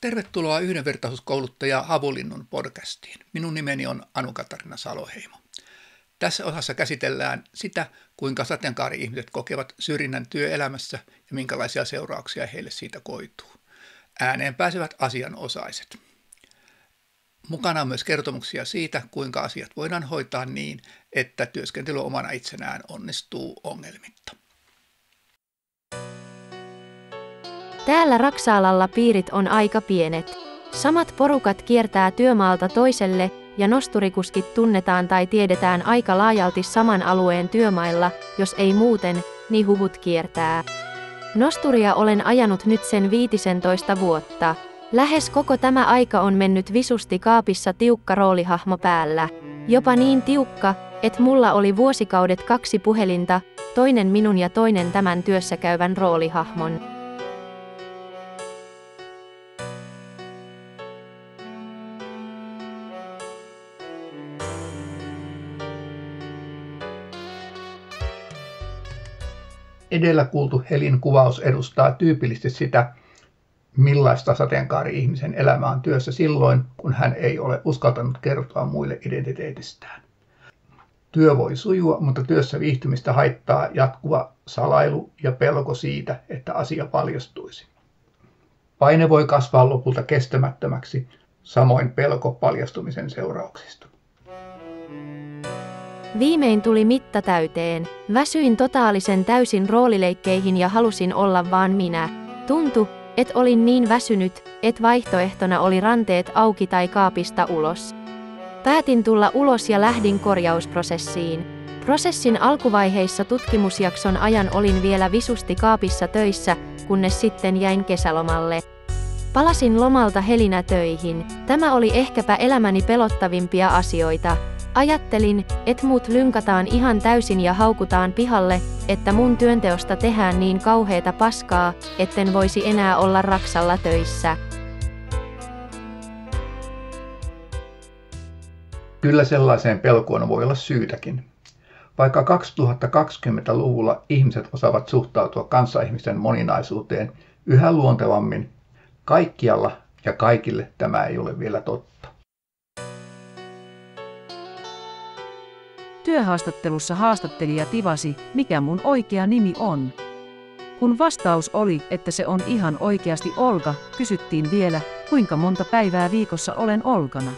Tervetuloa yhdenvertaisuuskouluttaja Havulinnun podcastiin. Minun nimeni on Anu-Katarina Saloheimo. Tässä osassa käsitellään sitä, kuinka sateenkaari-ihmiset kokevat syrjinnän työelämässä ja minkälaisia seurauksia heille siitä koituu. Ääneen pääsevät asianosaiset. Mukana on myös kertomuksia siitä, kuinka asiat voidaan hoitaa niin, että työskentely omana itsenään onnistuu ongelmitta. Täällä Raksaalalla piirit on aika pienet. Samat porukat kiertää työmaalta toiselle ja nosturikuskit tunnetaan tai tiedetään aika laajalti saman alueen työmailla, jos ei muuten, niin huvut kiertää. Nosturia olen ajanut nyt sen 15 vuotta. Lähes koko tämä aika on mennyt visusti kaapissa tiukka roolihahmo päällä. Jopa niin tiukka, että mulla oli vuosikaudet 2 puhelinta, toinen minun ja toinen tämän työssä käyvän roolihahmon. Edellä kuultu Helin kuvaus edustaa tyypillisesti sitä, millaista sateenkaari-ihmisen elämä on työssä silloin, kun hän ei ole uskaltanut kertoa muille identiteetistään. Työ voi sujua, mutta työssä viihtymistä haittaa jatkuva salailu ja pelko siitä, että asia paljastuisi. Paine voi kasvaa lopulta kestämättömäksi, samoin pelko paljastumisen seurauksista. Viimein tuli mitta täyteen. Väsyin totaalisen täysin roolileikkeihin ja halusin olla vaan minä. Tuntui, et olin niin väsynyt, et vaihtoehtona oli ranteet auki tai kaapista ulos. Päätin tulla ulos ja lähdin korjausprosessiin. Prosessin alkuvaiheissa tutkimusjakson ajan olin vielä visusti kaapissa töissä, kunnes sitten jäin kesälomalle. Palasin lomalta helinä töihin. Tämä oli ehkäpä elämäni pelottavimpia asioita. Ajattelin, että mut lynkataan ihan täysin ja haukutaan pihalle, että mun työnteosta tehdään niin kauheeta paskaa, etten voisi enää olla Raksalla töissä. Kyllä sellaiseen pelkoon voi olla syytäkin. Vaikka 2020-luvulla ihmiset osaavat suhtautua kanssaihmisten moninaisuuteen yhä luontevammin, kaikkialla ja kaikille tämä ei ole vielä totta. Työhaastattelussa haastattelija tivasi, mikä mun oikea nimi on. Kun vastaus oli, että se on ihan oikeasti Olga, kysyttiin vielä, kuinka monta päivää viikossa olen Olgana.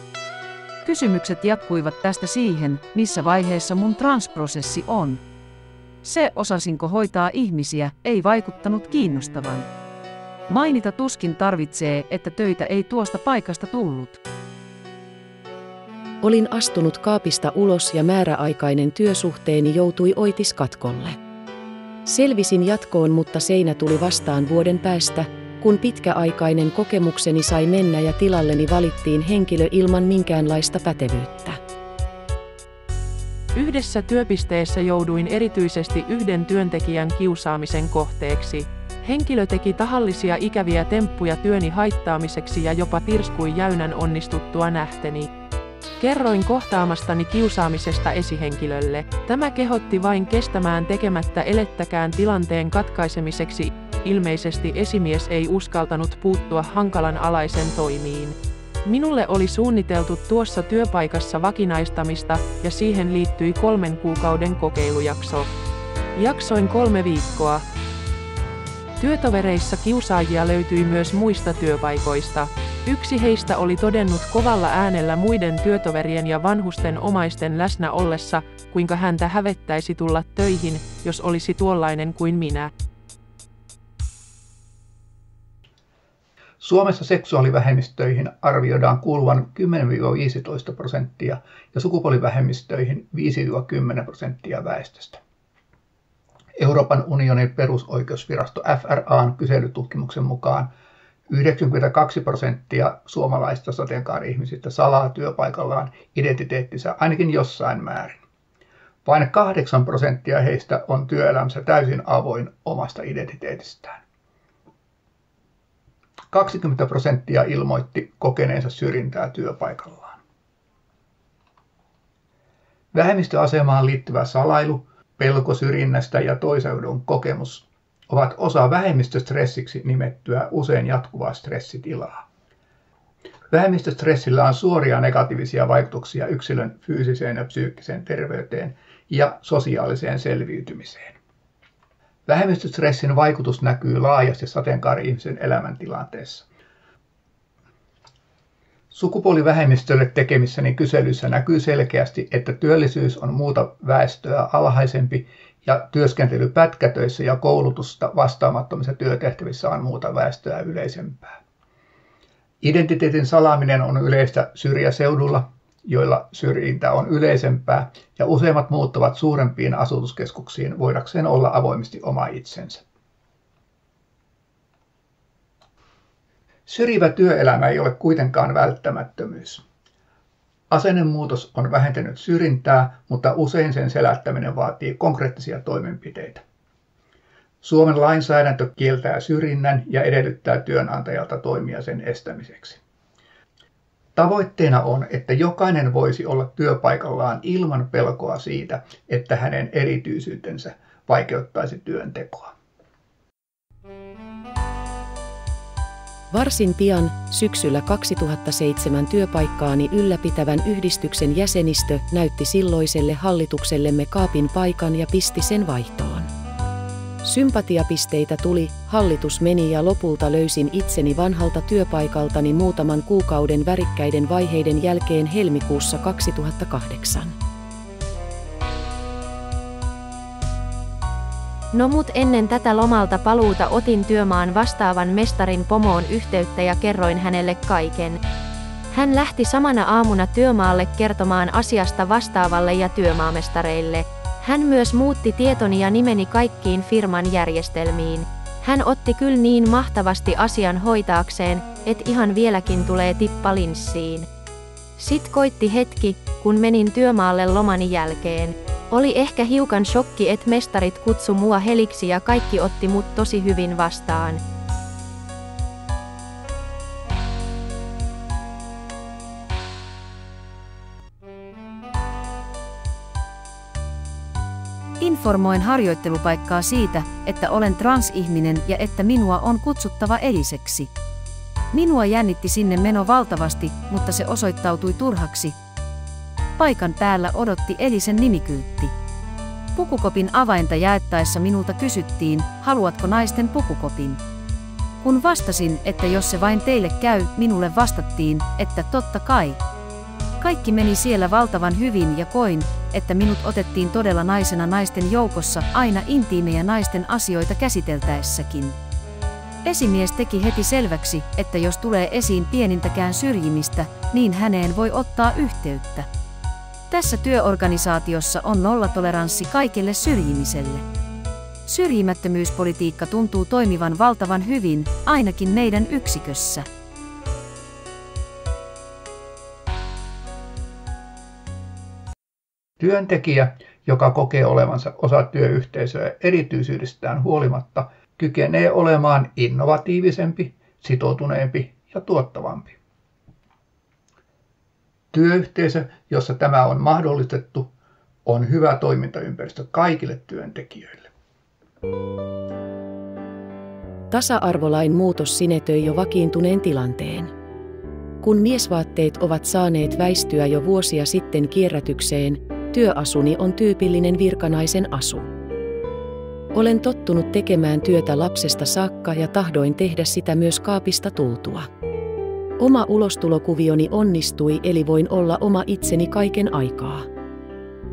Kysymykset jatkuivat tästä siihen, missä vaiheessa mun transprosessi on. Se, osasinko hoitaa ihmisiä, ei vaikuttanut kiinnostavan. Mainita tuskin tarvitsee, että töitä ei tuosta paikasta tullut. Olin astunut kaapista ulos ja määräaikainen työsuhteeni joutui oitiskatkolle. Selvisin jatkoon, mutta seinä tuli vastaan vuoden päästä, kun pitkäaikainen kokemukseni sai mennä ja tilalleni valittiin henkilö ilman minkäänlaista pätevyyttä. Yhdessä työpisteessä jouduin erityisesti yhden työntekijän kiusaamisen kohteeksi. Henkilö teki tahallisia ikäviä temppuja työni haittaamiseksi ja jopa pirskui jäynän onnistuttua nähteni. Kerroin kohtaamastani kiusaamisesta esihenkilölle. Tämä kehotti vain kestämään tekemättä elettäkään tilanteen katkaisemiseksi. Ilmeisesti esimies ei uskaltanut puuttua hankalan alaisen toimiin. Minulle oli suunniteltu tuossa työpaikassa vakinaistamista ja siihen liittyi 3 kuukauden kokeilujakso. Jaksoin 3 viikkoa. Työtovereissa kiusaajia löytyi myös muista työpaikoista. Yksi heistä oli todennut kovalla äänellä muiden työtoverien ja vanhusten omaisten läsnä ollessa, kuinka häntä hävettäisi tulla töihin, jos olisi tuollainen kuin minä. Suomessa seksuaalivähemmistöihin arvioidaan kuuluvan 10–15% ja sukupuolivähemmistöihin 5–10% väestöstä. Euroopan unionin perusoikeusvirasto FRA:n kyselytutkimuksen mukaan 92% suomalaisista sateenkaari-ihmisistä salaa työpaikallaan identiteettinsä ainakin jossain määrin. Vain 8% heistä on työelämässä täysin avoin omasta identiteetistään. 20% ilmoitti kokeneensa syrjintää työpaikallaan. Vähemmistöasemaan liittyvä salailu, pelko syrjinnästä ja toiseudun kokemus ovat osa vähemmistöstressiksi nimettyä usein jatkuvaa stressitilaa. Vähemmistöstressillä on suoria negatiivisia vaikutuksia yksilön fyysiseen ja psyykkiseen terveyteen ja sosiaaliseen selviytymiseen. Vähemmistöstressin vaikutus näkyy laajasti sateenkaari-ihmisen elämäntilanteessa. Sukupuolivähemmistölle tekemissäni kyselyissä näkyy selkeästi, että työllisyys on muuta väestöä alhaisempi ja työskentely pätkätöissä ja koulutusta vastaamattomissa työtehtävissä on muuta väestöä yleisempää. Identiteetin salaaminen on yleistä syrjäseudulla, joilla syrjintä on yleisempää, ja useimmat muuttavat suurempiin asutuskeskuksiin voidakseen olla avoimesti oma itsensä. Syrjivä työelämä ei ole kuitenkaan välttämättömyys. Asennemuutos on vähentänyt syrjintää, mutta usein sen selättäminen vaatii konkreettisia toimenpiteitä. Suomen lainsäädäntö kieltää syrjinnän ja edellyttää työnantajalta toimia sen estämiseksi. Tavoitteena on, että jokainen voisi olla työpaikallaan ilman pelkoa siitä, että hänen erityisyytensä vaikeuttaisi työntekoa. Varsin pian, syksyllä 2007 työpaikkaani ylläpitävän yhdistyksen jäsenistö näytti silloiselle hallituksellemme kaapin paikan ja pisti sen vaihtoon. Sympatiapisteitä tuli, hallitus meni ja lopulta löysin itseni vanhalta työpaikaltani muutaman kuukauden värikkäiden vaiheiden jälkeen helmikuussa 2008. No mut ennen tätä lomalta paluuta otin työmaan vastaavan mestarin pomoon yhteyttä ja kerroin hänelle kaiken. Hän lähti samana aamuna työmaalle kertomaan asiasta vastaavalle ja työmaamestareille. Hän myös muutti tietoni ja nimeni kaikkiin firman järjestelmiin. Hän otti kyllä niin mahtavasti asian hoitaakseen, et ihan vieläkin tulee tippa linssiin. Sit koitti hetki, kun menin työmaalle lomani jälkeen. Oli ehkä hiukan shokki, et mestarit kutsu mua heliksi ja kaikki otti mut tosi hyvin vastaan. Informoin harjoittelupaikkaa siitä, että olen transihminen ja että minua on kutsuttava Eliseksi. Minua jännitti sinne meno valtavasti, mutta se osoittautui turhaksi. Paikan päällä odotti Elisen nimikyltti. Pukukopin avainta jaettaessa minulta kysyttiin, haluatko naisten pukukopin? Kun vastasin, että jos se vain teille käy, minulle vastattiin, että totta kai. Kaikki meni siellä valtavan hyvin ja koin, että minut otettiin todella naisena naisten joukossa aina intiimejä naisten asioita käsiteltäessäkin. Esimies teki heti selväksi, että jos tulee esiin pienintäkään syrjimistä, niin häneen voi ottaa yhteyttä. Tässä työorganisaatiossa on nollatoleranssi kaikelle syrjimiselle. Syrjimättömyyspolitiikka tuntuu toimivan valtavan hyvin, ainakin meidän yksikössä. Työntekijä, joka kokee olevansa osa työyhteisöä erityisyydestään huolimatta, kykenee olemaan innovatiivisempi, sitoutuneempi ja tuottavampi. Työyhteisö, jossa tämä on mahdollistettu, on hyvä toimintaympäristö kaikille työntekijöille. Tasa-arvolain muutos sinetöi jo vakiintuneen tilanteen. Kun miesvaatteet ovat saaneet väistyä jo vuosia sitten kierrätykseen, työasuni on tyypillinen virkanaisen asu. Olen tottunut tekemään työtä lapsesta saakka ja tahdoin tehdä sitä myös kaapista tultua. Oma ulostulokuvioni onnistui, eli voin olla oma itseni kaiken aikaa.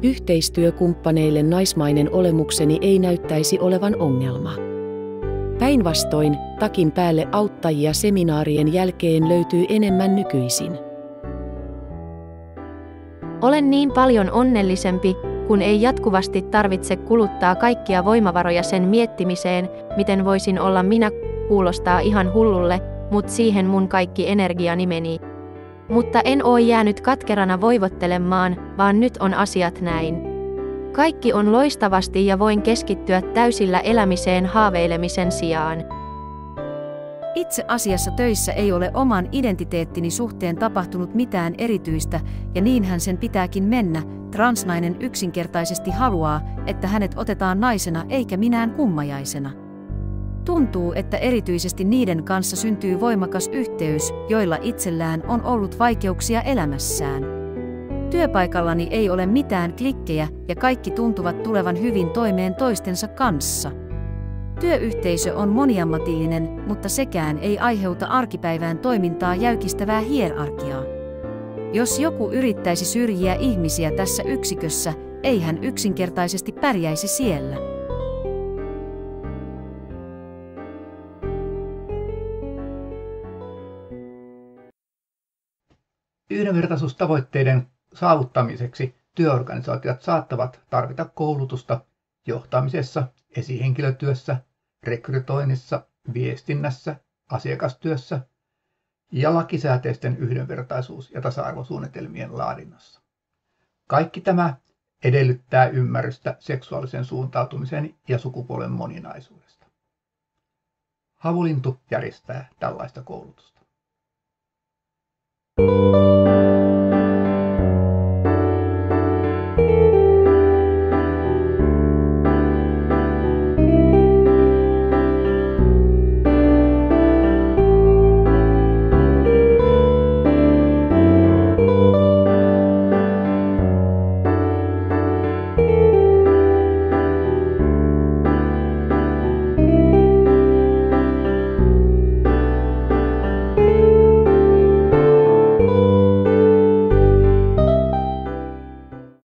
Yhteistyökumppaneille naismainen olemukseni ei näyttäisi olevan ongelma. Päinvastoin, takin päälle auttajia seminaarien jälkeen löytyy enemmän nykyisin. Olen niin paljon onnellisempi, kun ei jatkuvasti tarvitse kuluttaa kaikkia voimavaroja sen miettimiseen, miten voisin olla minä. Kuulostaa ihan hullulle, mut siihen mun kaikki energiani meni. Mutta en oo jäänyt katkerana voivottelemaan, vaan nyt on asiat näin. Kaikki on loistavasti ja voin keskittyä täysillä elämiseen haaveilemisen sijaan. Itse asiassa töissä ei ole oman identiteettini suhteen tapahtunut mitään erityistä, ja niinhän sen pitääkin mennä. Transnainen yksinkertaisesti haluaa, että hänet otetaan naisena eikä minään kummajaisena. Tuntuu, että erityisesti niiden kanssa syntyy voimakas yhteys, joilla itsellään on ollut vaikeuksia elämässään. Työpaikallani ei ole mitään klikkejä ja kaikki tuntuvat tulevan hyvin toimeen toistensa kanssa. Työyhteisö on moniammatillinen, mutta sekään ei aiheuta arkipäivään toimintaa jäykistävää hierarkiaa. Jos joku yrittäisi syrjiä ihmisiä tässä yksikössä, ei hän yksinkertaisesti pärjäisi siellä. Yhdenvertaisuustavoitteiden saavuttamiseksi työorganisaatiot saattavat tarvita koulutusta johtamisessa, esihenkilötyössä, rekrytoinnissa, viestinnässä, asiakastyössä ja lakisääteisten yhdenvertaisuus- ja tasa-arvosuunnitelmien laadinnassa. Kaikki tämä edellyttää ymmärrystä seksuaalisen suuntautumisen ja sukupuolen moninaisuudesta. Havulintu järjestää tällaista koulutusta.